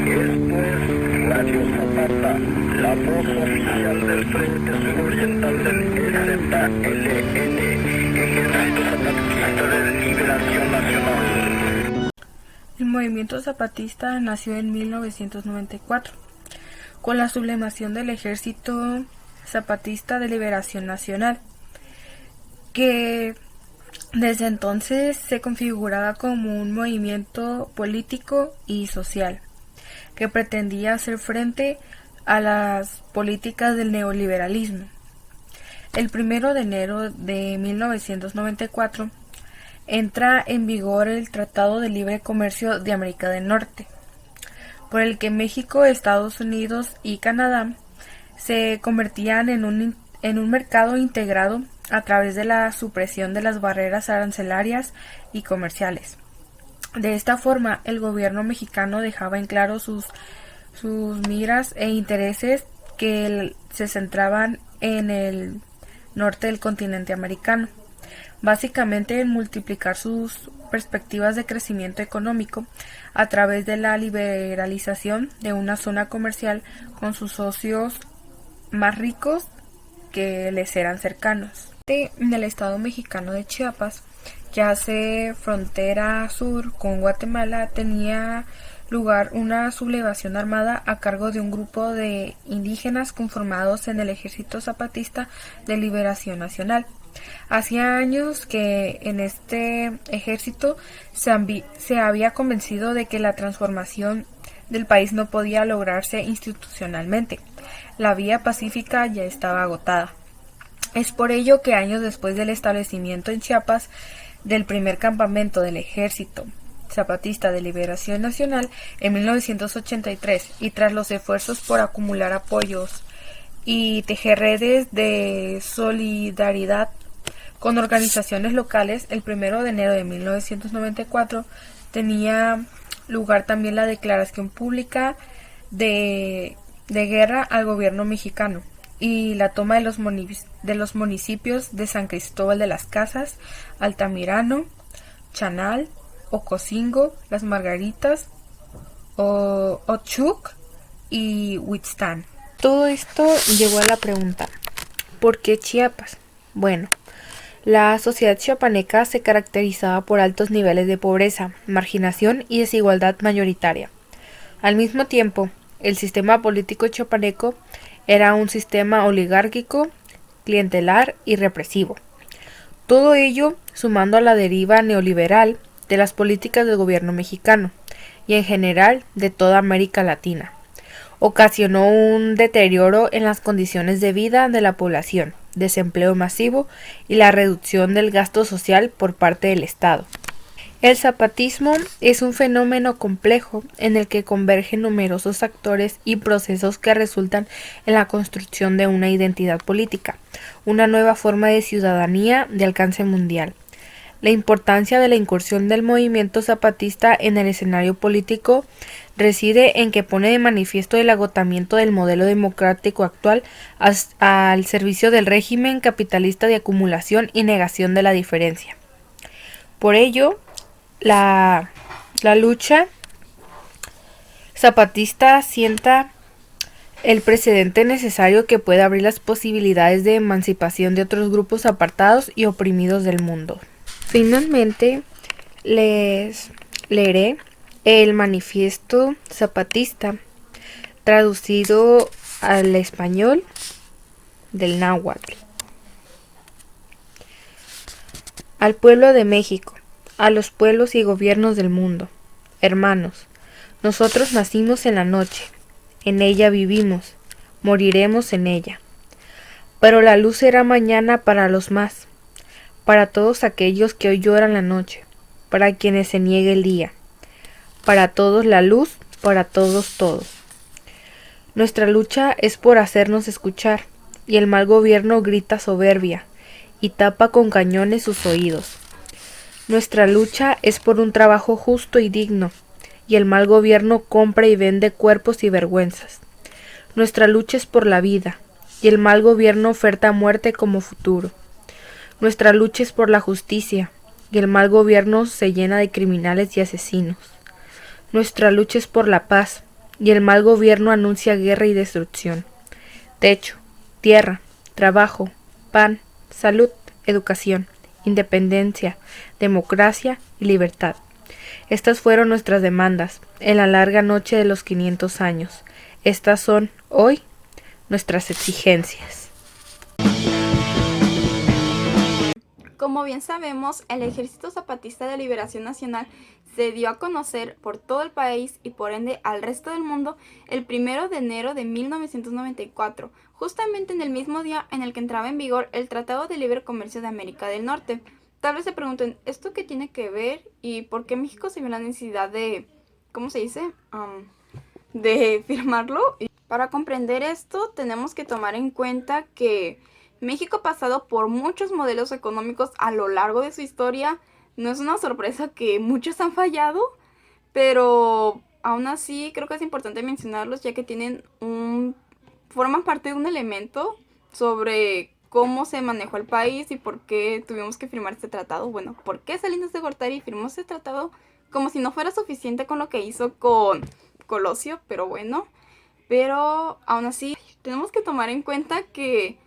Radio Zapata, la voz oficial del Frente Suroriental del EZLN, Ejército Zapatista de Liberación Nacional. El movimiento zapatista nació en 1994, con la sublevación del Ejército Zapatista de Liberación Nacional, que desde entonces se configuraba como un movimiento político y social que pretendía hacer frente a las políticas del neoliberalismo. El 1 de enero de 1994 entra en vigor el Tratado de Libre Comercio de América del Norte, por el que México, Estados Unidos y Canadá se convertían en un mercado integrado a través de la supresión de las barreras arancelarias y comerciales. De esta forma, el gobierno mexicano dejaba en claro sus miras e intereses que se centraban en el norte del continente americano, básicamente en multiplicar sus perspectivas de crecimiento económico a través de la liberalización de una zona comercial con sus socios más ricos que les eran cercanos. En el estado mexicano de Chiapas, que hace frontera sur con Guatemala, tenía lugar una sublevación armada a cargo de un grupo de indígenas conformados en el Ejército Zapatista de Liberación Nacional. Hacía años que en este ejército se había convencido de que la transformación del país no podía lograrse institucionalmente. La vía pacífica ya estaba agotada. Es por ello que años después del establecimiento en Chiapas del primer campamento del Ejército Zapatista de Liberación Nacional en 1983, y tras los esfuerzos por acumular apoyos y tejer redes de solidaridad con organizaciones locales, el 1 de enero de 1994 tenía lugar también la declaración pública de guerra al gobierno mexicano y la toma de los municipios de San Cristóbal de las Casas, Altamirano, Chanal, Ocosingo, Las Margaritas, Ochuc y Huitztán. Todo esto llevó a la pregunta: ¿por qué Chiapas? Bueno, la sociedad chiapaneca se caracterizaba por altos niveles de pobreza, marginación y desigualdad mayoritaria. Al mismo tiempo, el sistema político chiapaneco era un sistema oligárquico, clientelar y represivo. Todo ello sumando a la deriva neoliberal de las políticas del gobierno mexicano y en general de toda América Latina. Ocasionó un deterioro en las condiciones de vida de la población, desempleo masivo y la reducción del gasto social por parte del Estado. El zapatismo es un fenómeno complejo en el que convergen numerosos actores y procesos que resultan en la construcción de una identidad política, una nueva forma de ciudadanía de alcance mundial. La importancia de la incursión del movimiento zapatista en el escenario político reside en que pone de manifiesto el agotamiento del modelo democrático actual al servicio del régimen capitalista de acumulación y negación de la diferencia. Por ello, la lucha zapatista sienta el precedente necesario que pueda abrir las posibilidades de emancipación de otros grupos apartados y oprimidos del mundo. Finalmente, les leeré el manifiesto zapatista traducido al español del náhuatl. Al pueblo de México, a los pueblos y gobiernos del mundo, hermanos, nosotros nacimos en la noche, en ella vivimos, moriremos en ella. Pero la luz será mañana para los más, para todos aquellos que hoy lloran la noche, para quienes se niegue el día, para todos la luz, para todos todos. Nuestra lucha es por hacernos escuchar, y el mal gobierno grita soberbia, y tapa con cañones sus oídos. Nuestra lucha es por un trabajo justo y digno, y el mal gobierno compra y vende cuerpos y vergüenzas. Nuestra lucha es por la vida, y el mal gobierno oferta muerte como futuro. Nuestra lucha es por la justicia, y el mal gobierno se llena de criminales y asesinos. Nuestra lucha es por la paz, y el mal gobierno anuncia guerra y destrucción. Techo, tierra, trabajo, pan, salud, educación, independencia, democracia y libertad. Estas fueron nuestras demandas en la larga noche de los 500 años. Estas son, hoy, nuestras exigencias. Como bien sabemos, el Ejército Zapatista de Liberación Nacional se dio a conocer por todo el país y por ende al resto del mundo el 1 de enero de 1994, justamente en el mismo día en el que entraba en vigor el Tratado de Libre Comercio de América del Norte. Tal vez se pregunten, ¿esto qué tiene que ver y por qué México se vio la necesidad de, ¿cómo se dice? De firmarlo? Y para comprender esto tenemos que tomar en cuenta que México ha pasado por muchos modelos económicos a lo largo de su historia. No es una sorpresa que muchos han fallado, pero aún así creo que es importante mencionarlos ya que forman parte de un elemento sobre cómo se manejó el país y por qué tuvimos que firmar este tratado. Bueno, ¿por qué Salinas de Gortari firmó este tratado? Como si no fuera suficiente con lo que hizo con Colosio, pero bueno. Pero aún así tenemos que tomar en cuenta que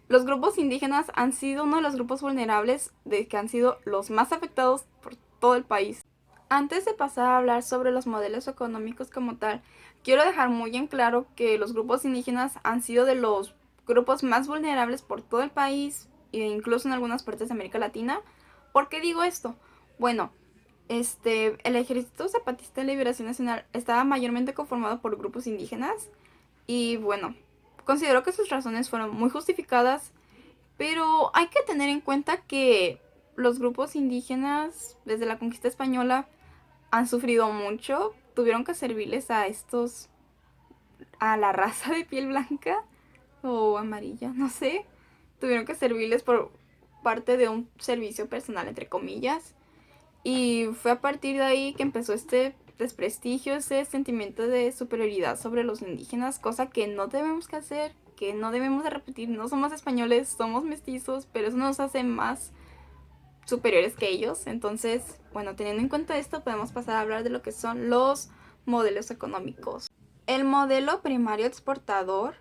los grupos indígenas han sido uno de los grupos vulnerables que han sido los más afectados por todo el país. Antes de pasar a hablar sobre los modelos económicos como tal, quiero dejar muy en claro que los grupos indígenas han sido de los grupos más vulnerables por todo el país e incluso en algunas partes de América Latina. ¿Por qué digo esto? Bueno, el Ejército Zapatista de Liberación Nacional estaba mayormente conformado por grupos indígenas y bueno, considero que sus razones fueron muy justificadas, pero hay que tener en cuenta que los grupos indígenas desde la conquista española han sufrido mucho, tuvieron que servirles a la raza de piel blanca o amarilla, no sé, tuvieron que servirles por parte de un servicio personal, entre comillas, y fue a partir de ahí que empezó este desprestigio, ese sentimiento de superioridad sobre los indígenas, cosa que no debemos que hacer, que no debemos de repetir. No somos españoles, somos mestizos, pero eso nos hace más superiores que ellos. Entonces, bueno, teniendo en cuenta esto, podemos pasar a hablar de lo que son los modelos económicos. El modelo primario exportador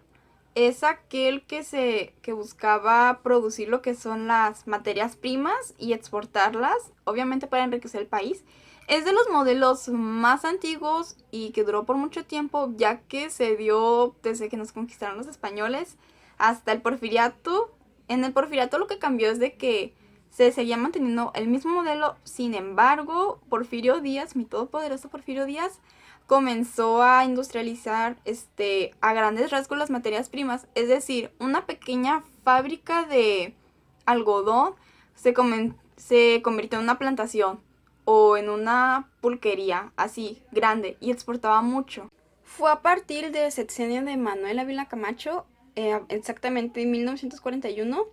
es aquel que buscaba producir lo que son las materias primas y exportarlas, obviamente para enriquecer el país. Es de los modelos más antiguos y que duró por mucho tiempo, ya que se dio desde que nos conquistaron los españoles hasta el porfiriato. En el porfiriato lo que cambió es de que se seguía manteniendo el mismo modelo. Sin embargo, Porfirio Díaz, mi todopoderoso Porfirio Díaz, comenzó a industrializar a grandes rasgos las materias primas. Es decir, una pequeña fábrica de algodón se convirtió en una plantación o en una pulquería así grande y exportaba mucho. Fue a partir del sexenio de Manuel Ávila Camacho, exactamente en 1941,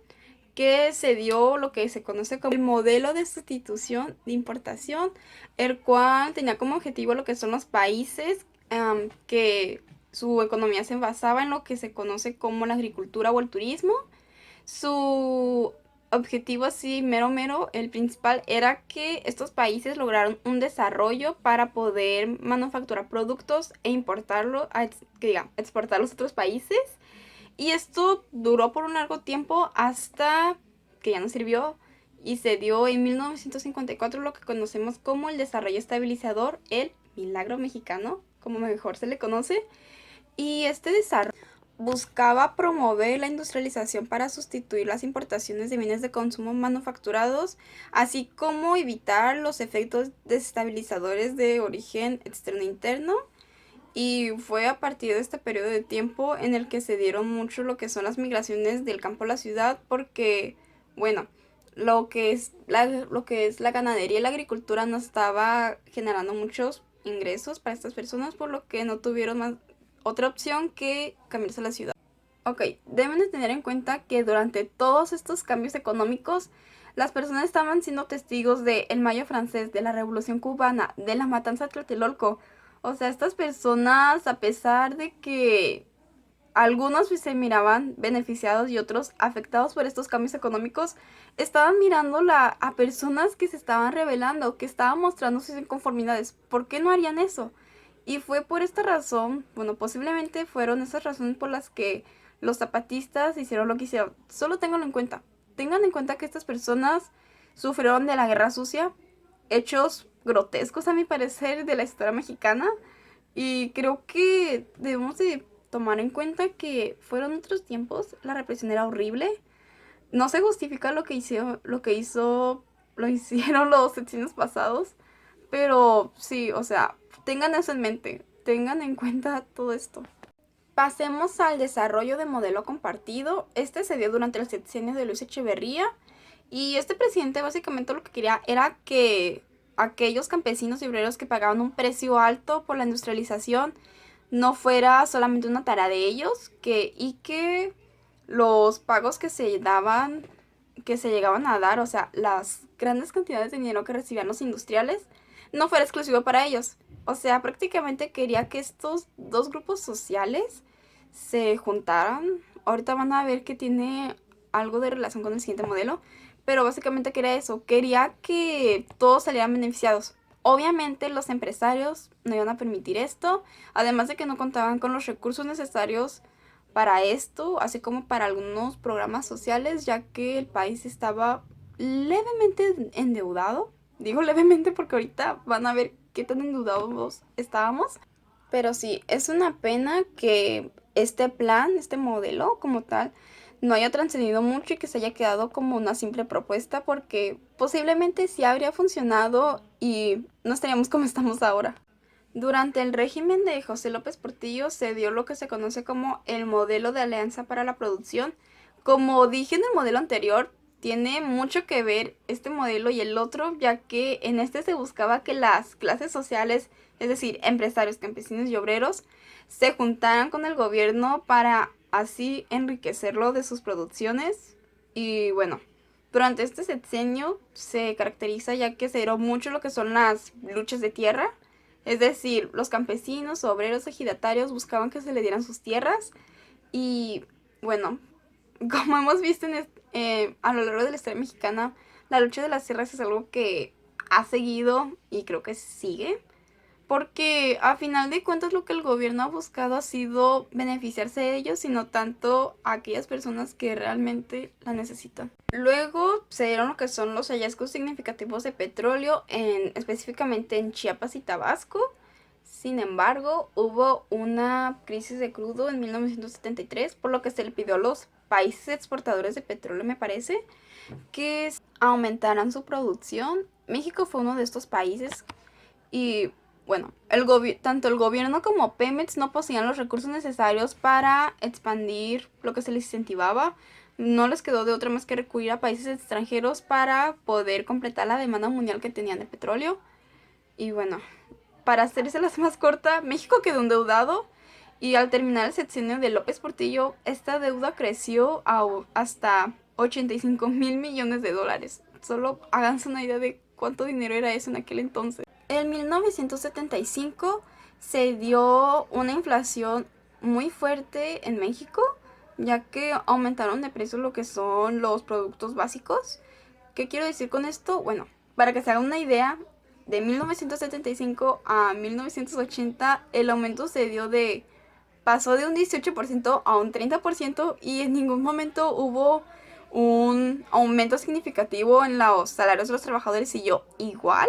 que se dio lo que se conoce como el modelo de sustitución de importación, el cual tenía como objetivo lo que son los países que su economía se basaba en lo que se conoce como la agricultura o el turismo. Su objetivo así mero, el principal, era que estos países lograron un desarrollo para poder manufacturar productos e exportarlos a otros países. Y esto duró por un largo tiempo hasta que ya no sirvió y se dio en 1954 lo que conocemos como el desarrollo estabilizador, el milagro mexicano, como mejor se le conoce. Y este desarrollo buscaba promover la industrialización para sustituir las importaciones de bienes de consumo manufacturados, así como evitar los efectos desestabilizadores de origen externo e interno. Y fue a partir de este periodo de tiempo en el que se dieron mucho lo que son las migraciones del campo a la ciudad, porque, bueno, lo que es la ganadería y la agricultura no estaba generando muchos ingresos para estas personas, por lo que no tuvieron más otra opción que cambiarse a la ciudad. Ok, deben de tener en cuenta que durante todos estos cambios económicos, las personas estaban siendo testigos del Mayo francés, de la Revolución cubana, de la matanza de Tlatelolco. O sea, estas personas, a pesar de que algunos se miraban beneficiados y otros afectados por estos cambios económicos, estaban mirando a personas que se estaban rebelando, que estaban mostrando sus inconformidades. ¿Por qué no harían eso? Y fue por esta razón, bueno, posiblemente fueron esas razones por las que los zapatistas hicieron lo que hicieron. Solo ténganlo en cuenta. Tengan en cuenta que estas personas sufrieron de la guerra sucia, hechos grotescos a mi parecer de la historia mexicana. Y creo que debemos de tomar en cuenta que fueron otros tiempos, la represión era horrible. No se justifica lo hicieron los sexenios pasados, pero sí, o sea, tengan eso en mente, tengan en cuenta todo esto. Pasemos al desarrollo de modelo compartido. Este se dio durante el sexenio de Luis Echeverría y este presidente básicamente lo que quería era que aquellos campesinos y obreros que pagaban un precio alto por la industrialización no fuera solamente una tarea de ellos, y que los pagos que se daban, que se llegaban a dar, o sea, las grandes cantidades de dinero que recibían los industriales, no fuera exclusivo para ellos. O sea, prácticamente quería que estos dos grupos sociales se juntaran. Ahorita van a ver que tiene algo de relación con el siguiente modelo, pero básicamente quería eso, quería que todos salieran beneficiados. Obviamente los empresarios no iban a permitir esto, además de que no contaban con los recursos necesarios para esto, así como para algunos programas sociales, ya que el país estaba levemente endeudado. Digo levemente porque ahorita van a ver qué tan endeudados estábamos. Pero sí, es una pena que este plan, este modelo como tal, no haya trascendido mucho y que se haya quedado como una simple propuesta, porque posiblemente sí habría funcionado y no estaríamos como estamos ahora. Durante el régimen de José López Portillo se dio lo que se conoce como el modelo de alianza para la producción. Como dije en el modelo anterior, tiene mucho que ver este modelo y el otro, ya que en este se buscaba que las clases sociales, es decir, empresarios, campesinos y obreros, se juntaran con el gobierno para así enriquecerlo de sus producciones. Y bueno, durante este sexenio se caracteriza ya que se dieron mucho lo que son las luchas de tierra. Es decir, los campesinos, obreros, ejidatarios buscaban que se le dieran sus tierras. Y bueno, como hemos visto a lo largo de la historia mexicana, la lucha de las tierras es algo que ha seguido y creo que sigue. Porque a final de cuentas lo que el gobierno ha buscado ha sido beneficiarse de ellos y no tanto a aquellas personas que realmente la necesitan. Luego se dieron lo que son los hallazgos significativos de petróleo, específicamente en Chiapas y Tabasco. Sin embargo, hubo una crisis de crudo en 1973, por lo que se le pidió a los países exportadores de petróleo, me parece, que aumentaran su producción. México fue uno de estos países y bueno, tanto el gobierno como Pemex no poseían los recursos necesarios para expandir lo que se les incentivaba. No les quedó de otra más que recurrir a países extranjeros para poder completar la demanda mundial que tenían de petróleo. Y bueno, para hacérselas más corta, México quedó endeudado y al terminar el sexenio de López Portillo, esta deuda creció hasta 85,000 millones de dólares. Solo háganse una idea de cuánto dinero era eso en aquel entonces. En 1975 se dio una inflación muy fuerte en México, ya que aumentaron de precio lo que son los productos básicos. ¿Qué quiero decir con esto? Bueno, para que se haga una idea, de 1975 a 1980 el aumento pasó de un 18% a un 30% y en ningún momento hubo un aumento significativo en los salarios de los trabajadores, siguió igual.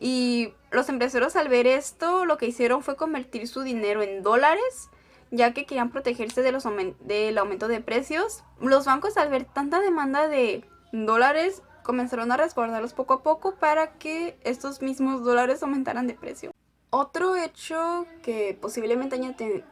Y los empresarios al ver esto, lo que hicieron fue convertir su dinero en dólares, ya que querían protegerse del aumento de precios. Los bancos, al ver tanta demanda de dólares, comenzaron a resguardarlos poco a poco para que estos mismos dólares aumentaran de precio. Otro hecho que posiblemente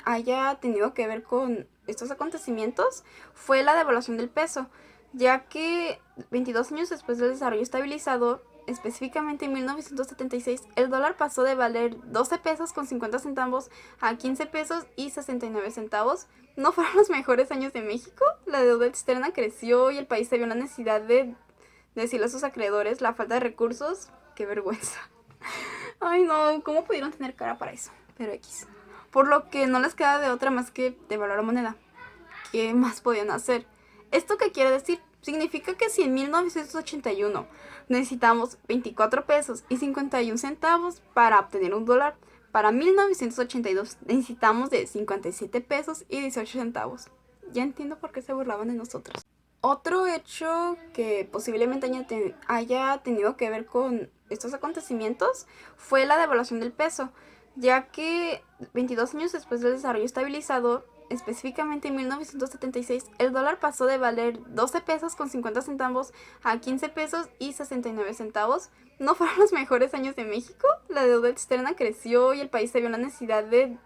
haya tenido que ver con estos acontecimientos fue la devaluación del peso, ya que 22 años después del desarrollo estabilizador, específicamente en 1976, el dólar pasó de valer 12 pesos con 50 centavos a 15 pesos y 69 centavos. No fueron los mejores años de México, la deuda externa creció y el país se vio la necesidad de decirle a sus acreedores la falta de recursos. ¡Qué vergüenza! Ay no, ¿cómo pudieron tener cara para eso? Pero X. Por lo que no les queda de otra más que devaluar la moneda. ¿Qué más podían hacer? ¿Esto qué quiere decir? Significa que si en 1981 necesitamos 24 pesos y 51 centavos para obtener un dólar, Para 1982 necesitamos de 57 pesos y 18 centavos. Ya entiendo por qué se burlaban de nosotros. Otro hecho que posiblemente haya tenido que ver con estos acontecimientos fue la devaluación del peso, ya que 22 años después del desarrollo estabilizador, específicamente en 1976, el dólar pasó de valer 12 pesos con 50 centavos a 15 pesos y 69 centavos. No fueron los mejores años de México, la deuda externa creció y el país se vio la necesidad de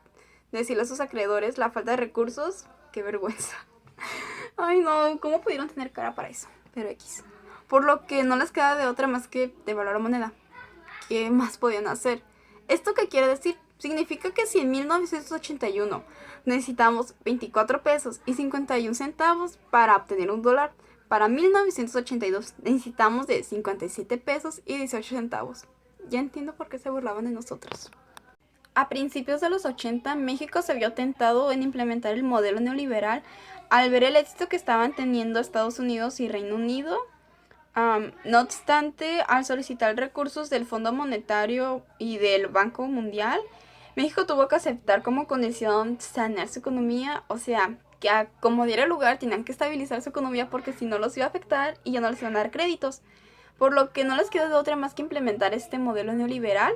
decirle a sus acreedores la falta de recursos. ¡Qué vergüenza! Ay no, ¿cómo pudieron tener cara para eso? Pero X. Por lo que no les queda de otra más que devaluar la moneda. ¿Qué más podían hacer? ¿Esto qué quiere decir? Significa que si en 1981 necesitamos 24 pesos y 51 centavos para obtener un dólar, para 1982 necesitamos de 57 pesos y 18 centavos. Ya entiendo por qué se burlaban de nosotros. A principios de los 80, México se vio tentado en implementar el modelo neoliberal al ver el éxito que estaban teniendo Estados Unidos y Reino Unido. No obstante, al solicitar recursos del Fondo Monetario y del Banco Mundial, México tuvo que aceptar como condición sanear su economía, o sea, que a como diera lugar tenían que estabilizar su economía porque si no los iba a afectar y ya no les iban a dar créditos. Por lo que no les quedó de otra más que implementar este modelo neoliberal.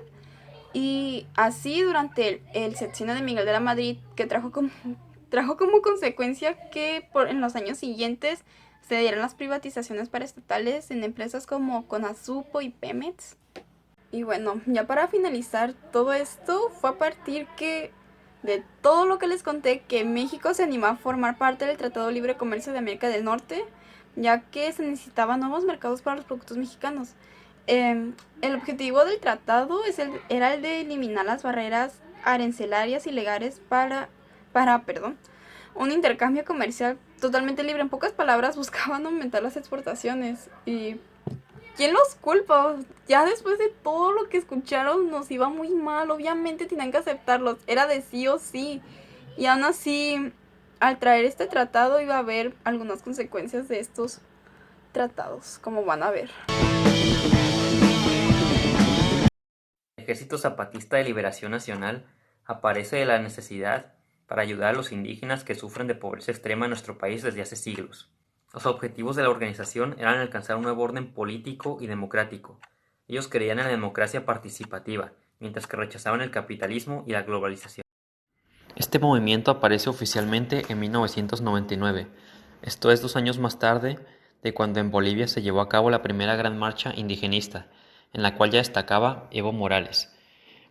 Y así durante el sexenio de Miguel de la Madrid, que trajo como consecuencia que en los años siguientes se dieron las privatizaciones paraestatales en empresas como Conasupo y Pemex. Y bueno, ya para finalizar todo esto, fue a partir de todo lo que les conté que México se animó a formar parte del Tratado de Libre Comercio de América del Norte, ya que se necesitaban nuevos mercados para los productos mexicanos. El objetivo del tratado era el de eliminar las barreras arancelarias ilegales para un intercambio comercial totalmente libre. En pocas palabras, buscaban aumentar las exportaciones. ¿Y quién los culpa? Ya después de todo lo que escucharon nos iba muy mal. Obviamente tenían que aceptarlos. Era de sí o sí. Y aún así, al traer este tratado iba a haber algunas consecuencias de estos tratados, como van a ver. El Ejército Zapatista de Liberación Nacional aparece de la necesidad para ayudar a los indígenas que sufren de pobreza extrema en nuestro país desde hace siglos. Los objetivos de la organización eran alcanzar un nuevo orden político y democrático. Ellos creían en la democracia participativa, mientras que rechazaban el capitalismo y la globalización. Este movimiento aparece oficialmente en 1999, esto es 2 años más tarde de cuando en Bolivia se llevó a cabo la primera gran marcha indigenista, en la cual ya destacaba Evo Morales.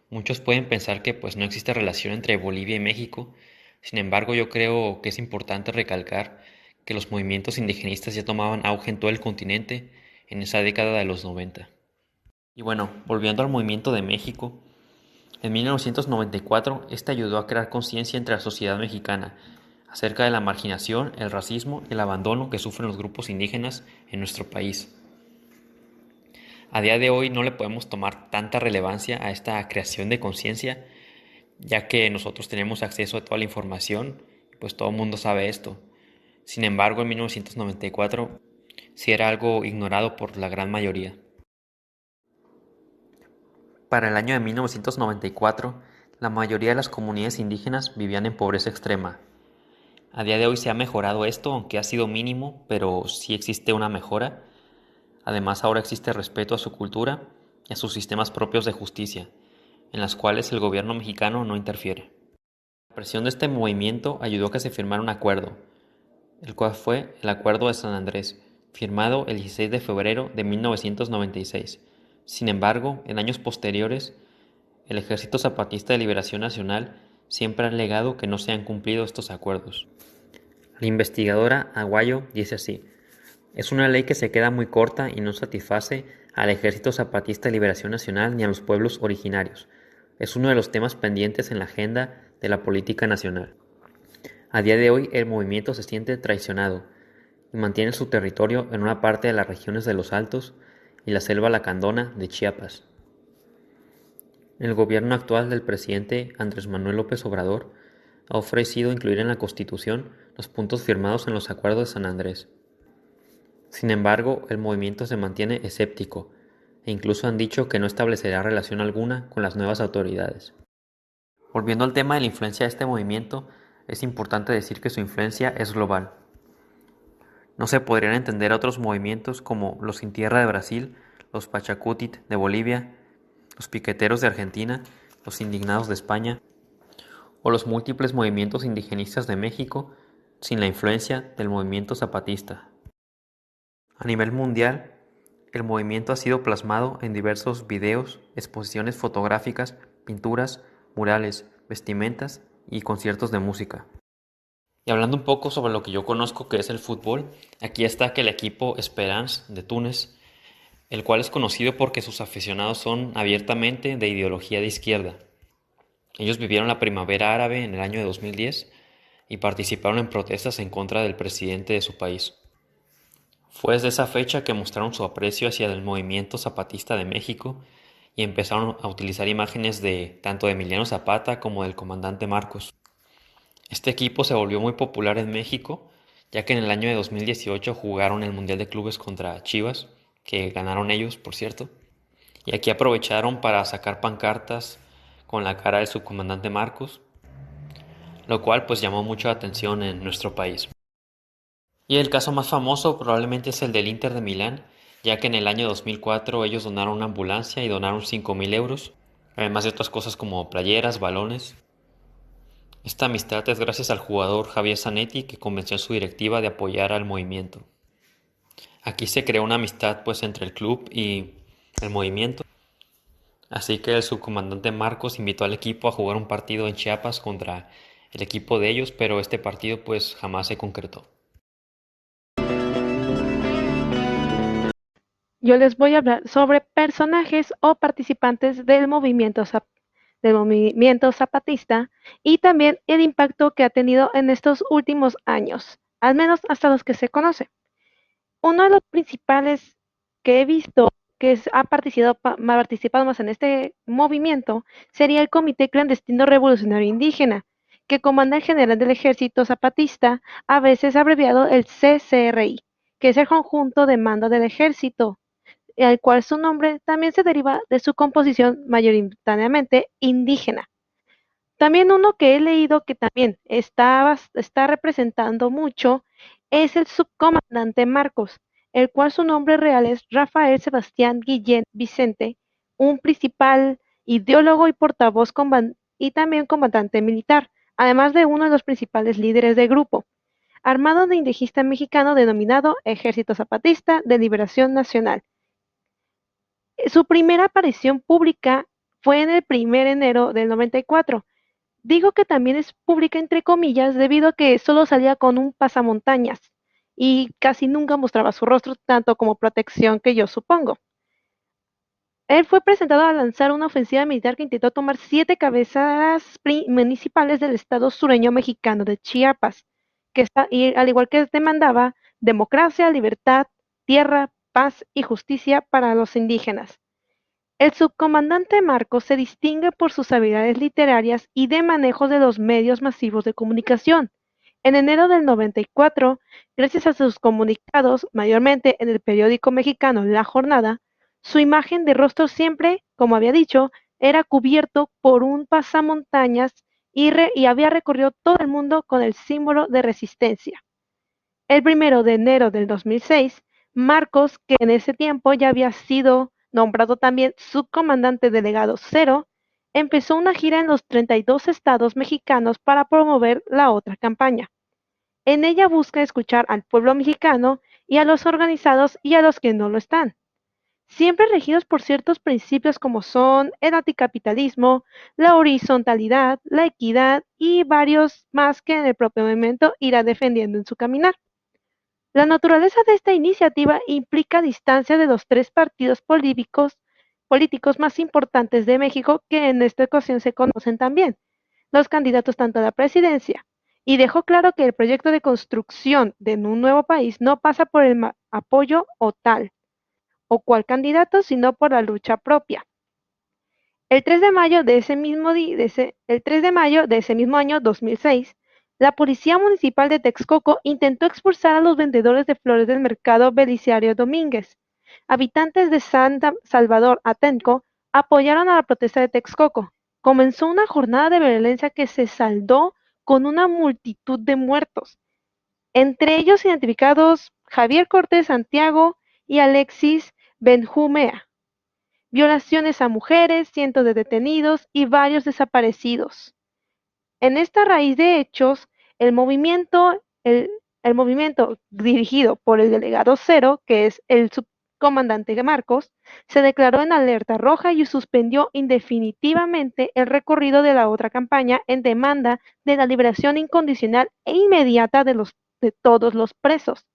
Muchos pueden pensar que no existe relación entre Bolivia y México, sin embargo yo creo que es importante recalcar que los movimientos indigenistas ya tomaban auge en todo el continente en esa década de los 90. Y bueno, volviendo al movimiento de México, en 1994 este ayudó a crear conciencia entre la sociedad mexicana acerca de la marginación, el racismo y el abandono que sufren los grupos indígenas en nuestro país. A día de hoy no le podemos tomar tanta relevancia a esta creación de conciencia, ya que nosotros tenemos acceso a toda la información, pues todo el mundo sabe esto. Sin embargo, en 1994 sí era algo ignorado por la gran mayoría. Para el año de 1994, la mayoría de las comunidades indígenas vivían en pobreza extrema. A día de hoy se ha mejorado esto, aunque ha sido mínimo, pero sí existe una mejora. Además, ahora existe respeto a su cultura y a sus sistemas propios de justicia, en las cuales el gobierno mexicano no interfiere. La presión de este movimiento ayudó a que se firmara un acuerdo, el cual fue el Acuerdo de San Andrés, firmado el 16 de febrero de 1996. Sin embargo, en años posteriores, el Ejército Zapatista de Liberación Nacional siempre ha alegado que no se han cumplido estos acuerdos. La investigadora Aguayo dice así: es una ley que se queda muy corta y no satisface al Ejército Zapatista de Liberación Nacional ni a los pueblos originarios. Es uno de los temas pendientes en la agenda de la política nacional. A día de hoy el movimiento se siente traicionado y mantiene su territorio en una parte de las regiones de los Altos y la selva lacandona de Chiapas. El gobierno actual del presidente Andrés Manuel López Obrador ha ofrecido incluir en la Constitución los puntos firmados en los acuerdos de San Andrés. Sin embargo, el movimiento se mantiene escéptico e incluso han dicho que no establecerá relación alguna con las nuevas autoridades. Volviendo al tema de la influencia de este movimiento, es importante decir que su influencia es global. No se podrían entender otros movimientos como los Sin Tierra de Brasil, los Pachacutic de Bolivia, los Piqueteros de Argentina, los Indignados de España o los múltiples movimientos indigenistas de México sin la influencia del movimiento zapatista. A nivel mundial, el movimiento ha sido plasmado en diversos videos, exposiciones fotográficas, pinturas, murales, vestimentas y conciertos de música. Y hablando un poco sobre lo que yo conozco que es el fútbol, aquí está que el equipo Esperance de Túnez, el cual es conocido porque sus aficionados son abiertamente de ideología de izquierda. Ellos vivieron la primavera árabe en el año de 2010 y participaron en protestas en contra del presidente de su país. Fue desde esa fecha que mostraron su aprecio hacia el movimiento zapatista de México y empezaron a utilizar imágenes de tanto de Emiliano Zapata como del comandante Marcos. Este equipo se volvió muy popular en México, ya que en el año de 2018 jugaron el Mundial de Clubes contra Chivas, que ganaron ellos, por cierto, y aquí aprovecharon para sacar pancartas con la cara del subcomandante Marcos, lo cual pues llamó mucho la atención en nuestro país. Y el caso más famoso probablemente es el del Inter de Milán, ya que en el año 2004 ellos donaron una ambulancia y donaron 5.000 euros, además de otras cosas como playeras, balones. Esta amistad es gracias al jugador Javier Zanetti que convenció a su directiva de apoyar al movimiento. Aquí se creó una amistad pues entre el club y el movimiento, así que el subcomandante Marcos invitó al equipo a jugar un partido en Chiapas contra el equipo de ellos, pero este partido pues jamás se concretó. Yo les voy a hablar sobre personajes o participantes del movimiento zapatista y también el impacto que ha tenido en estos últimos años, al menos hasta los que se conoce. Uno de los principales que he visto que ha participado más en este movimiento sería el Comité Clandestino Revolucionario Indígena, que comanda el general del Ejército Zapatista, a veces abreviado el CCRI, que es el conjunto de mando del ejército, al cual su nombre también se deriva de su composición mayoritariamente indígena. También uno que he leído que también está representando mucho es el subcomandante Marcos, el cual su nombre real es Rafael Sebastián Guillén Vicente, un principal ideólogo y portavoz y también comandante militar, además de uno de los principales líderes del grupo, armado de indígena mexicano denominado Ejército Zapatista de Liberación Nacional. Su primera aparición pública fue en el 1 de enero del 94. Digo que también es pública entre comillas debido a que solo salía con un pasamontañas y casi nunca mostraba su rostro tanto como protección que yo supongo. Él fue presentado a lanzar una ofensiva militar que intentó tomar 7 cabezas municipales del estado sureño mexicano de Chiapas, y al igual que demandaba democracia, libertad, tierra, paz y justicia para los indígenas. El subcomandante Marcos se distingue por sus habilidades literarias y de manejo de los medios masivos de comunicación. En enero del 94, gracias a sus comunicados, mayormente en el periódico mexicano La Jornada, su imagen de rostro siempre, como había dicho, era cubierto por un pasamontañas y había recorrido todo el mundo con el símbolo de resistencia. El 1 de enero del 2006, Marcos, que en ese tiempo ya había sido nombrado también subcomandante delegado 0, empezó una gira en los 32 estados mexicanos para promover la otra campaña. En ella busca escuchar al pueblo mexicano y a los organizados y a los que no lo están, siempre regidos por ciertos principios como son el anticapitalismo, la horizontalidad, la equidad y varios más que en el propio movimiento irá defendiendo en su caminar. La naturaleza de esta iniciativa implica distancia de los 3 partidos políticos más importantes de México, que en esta ocasión se conocen también, los candidatos tanto a la presidencia, y dejó claro que el proyecto de construcción de un nuevo país no pasa por el apoyo o tal o cual candidato, sino por la lucha propia. El 3 de mayo de ese mismo año 2006, la Policía Municipal de Texcoco intentó expulsar a los vendedores de flores del mercado Belisario Domínguez. Habitantes de San Salvador Atenco apoyaron a la protesta de Texcoco, comenzó una jornada de violencia que se saldó con una multitud de muertos, entre ellos identificados Javier Cortés Santiago y Alexis Benjumea, violaciones a mujeres, cientos de detenidos y varios desaparecidos. En esta raíz de hechos, el movimiento dirigido por el delegado Cero, que es el subcomandante Marcos, se declaró en alerta roja y suspendió indefinitivamente el recorrido de la otra campaña en demanda de la liberación incondicional e inmediata de todos los presos.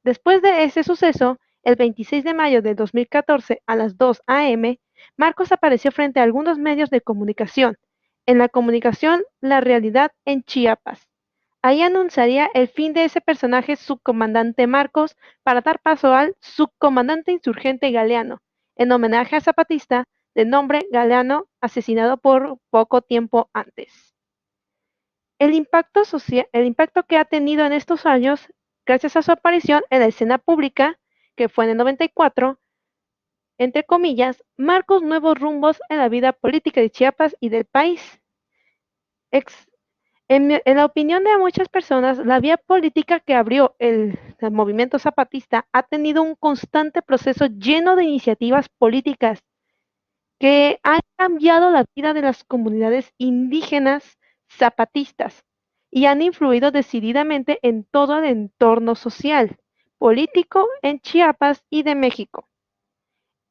Después de ese suceso, el 26 de mayo de 2014 a las 2 a.m., Marcos apareció frente a algunos medios de comunicación, en la comunicación La Realidad en Chiapas. Ahí anunciaría el fin de ese personaje subcomandante Marcos para dar paso al subcomandante insurgente Galeano, en homenaje a Zapatista de nombre Galeano, asesinado por poco tiempo antes. El impacto que ha tenido en estos años, gracias a su aparición en la escena pública, que fue en el 94, entre comillas, marcó nuevos rumbos en la vida política de Chiapas y del país. En la opinión de muchas personas, la vía política que abrió el movimiento zapatista ha tenido un constante proceso lleno de iniciativas políticas que han cambiado la vida de las comunidades indígenas zapatistas y han influido decididamente en todo el entorno social, político en Chiapas y de México.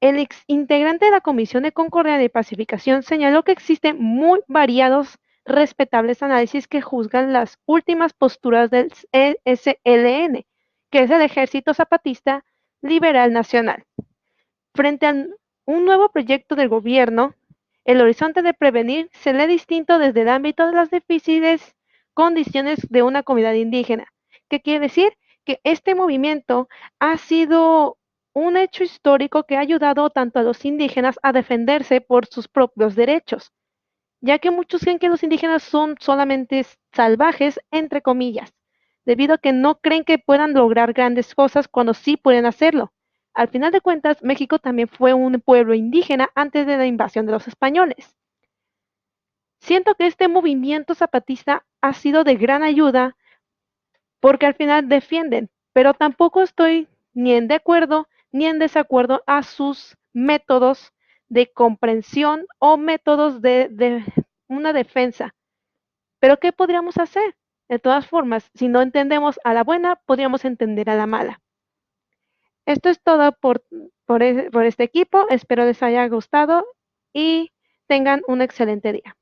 El ex integrante de la Comisión de Concordia y Pacificación señaló que existen muy variados, respetables análisis que juzgan las últimas posturas del ESLN, que es el Ejército Zapatista Liberal Nacional. Frente a un nuevo proyecto del gobierno, el horizonte de prevenir se lee distinto desde el ámbito de las difíciles condiciones de una comunidad indígena. ¿Qué quiere decir? Que este movimiento ha sido un hecho histórico que ha ayudado tanto a los indígenas a defenderse por sus propios derechos, ya que muchos creen que los indígenas son solamente salvajes, entre comillas, debido a que no creen que puedan lograr grandes cosas cuando sí pueden hacerlo. Al final de cuentas, México también fue un pueblo indígena antes de la invasión de los españoles. Siento que este movimiento zapatista ha sido de gran ayuda porque al final defienden, pero tampoco estoy ni en de acuerdo ni en desacuerdo a sus métodos de comprensión o métodos de una defensa. Pero ¿qué podríamos hacer? De todas formas, si no entendemos a la buena, podríamos entender a la mala. Esto es todo por este equipo. Espero les haya gustado y tengan un excelente día.